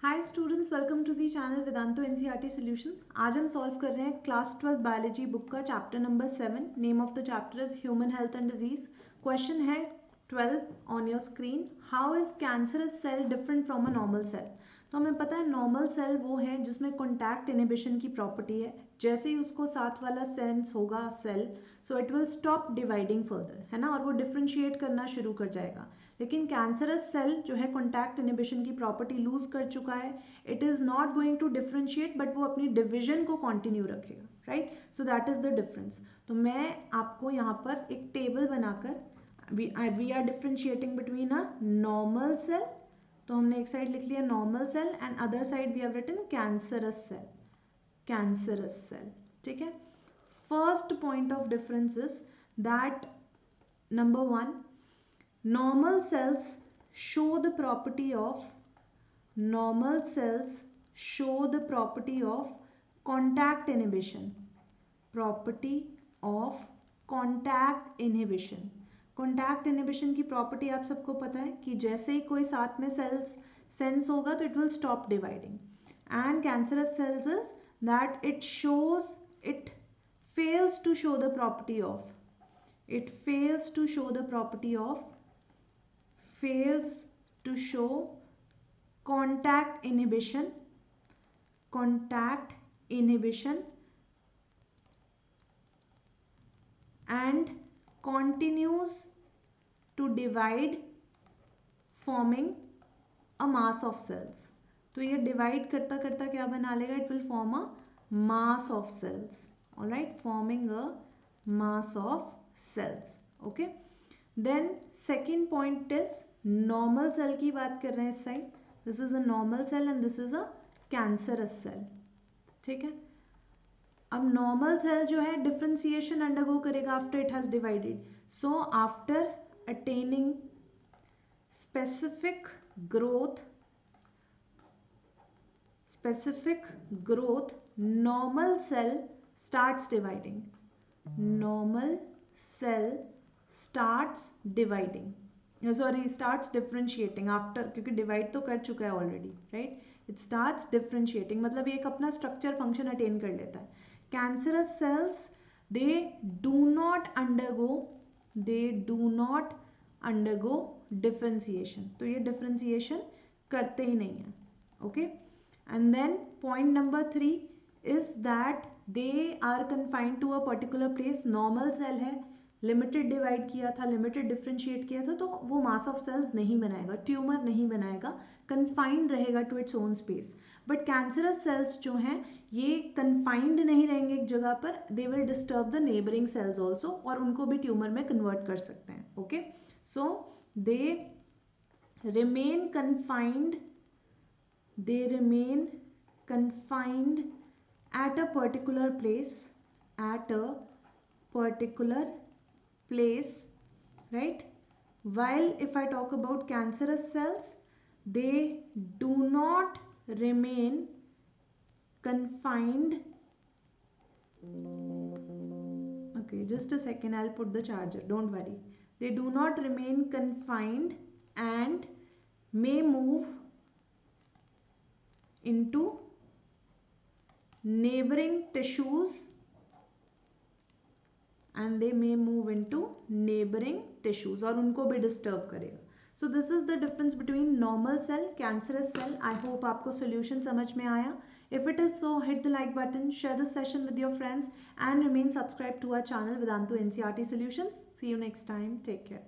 Hi students, welcome to the channel Vedantu NCERT solutions. आज हम solve कर रहे हैं क्लास 12 बायोलॉजी बुक का chapter number 7। Name of the chapter is human health and disease. Question है 12 on your screen. How is cancerous cell different from a normal cell. तो हमें पता है नॉर्मल सेल वो है जिसमें कॉन्टैक्ट इनहिबिशन की प्रॉपर्टी है। जैसे ही उसको साथ वाला सेंस होगा cell, so it will stop dividing further, है ना, और वो डिफ्रेंशिएट करना शुरू कर जाएगा। लेकिन कैंसरस सेल जो है कॉन्टैक्ट इनहिबिशन की प्रॉपर्टी लूज कर चुका है। It is not going to differentiate, but वो अपनी डिविजन को कंटिन्यू रखेगा, right. So that is the difference. तो मैं आपको यहाँ पर एक टेबल बनाकर we are differentiating between a normal cell. तो हमने एक साइड लिख लिया normal cell and other side we have written cancerous cell. Cancerous cell, ठीक है। First point of difference is that number 1, normal cells show the property of contact inhibition. Contact inhibition की property आप सबको पता है कि जैसे ही कोई साथ में सेल्स सेंस होगा तो it will stop dividing. And cancerous cells is that it fails to show the property contact inhibition and continues to divide forming a mass of cells. तो ये डिवाइड करता करता क्या बना लेगा, it will form a mass of cells, alright, forming a mass of cells. Okay, then second point is normal cell की बात कर रहे हैं इस side. This is a normal cell and this is a cancerous cell, ठीक है। अब normal cell जो है डिफ्रेंसिएशन अंडरगो करेगा after it has divided. So after attaining specific growth, normal cell starts dividing. Starts differentiating after, क्योंकि divide तो कर चुका है already, right. It starts differentiating, मतलब ये एक अपना स्ट्रक्चर फंक्शन अटेन कर लेता है। Cancerous cells they do not undergo differentiation, तो ये डिफ्रेंसिएशन करते ही नहीं है, okay. And then point number 3 is that they are confined to a particular place. Normal cell है, लिमिटेड डिवाइड किया था, लिमिटेड डिफ्रेंशिएट किया था, तो वो मास ऑफ सेल्स नहीं बनाएगा, ट्यूमर नहीं बनाएगा, कन्फाइंड रहेगा to its own space. But cancerous cells जो हैं ये कन्फाइंड नहीं रहेंगे एक जगह पर, they will disturb the neighbouring cells also, और उनको भी ट्यूमर में कन्वर्ट कर सकते हैं, okay. So they remain confined at a particular place, right. While if I talk about cancerous cells, they do not remain confined. Okay, just a second, I'll put the charger, don't worry. They do not remain confined and may move into neighboring tissues, और उनको भी disturb करेगा। So this is the difference between normal cell, cancerous cell. I hope आपको solution समझ में आया। If it is so, hit the like button, share the session with your friends and remain subscribed to our channel Vedanto NCERT Solutions. See you next time. Take care.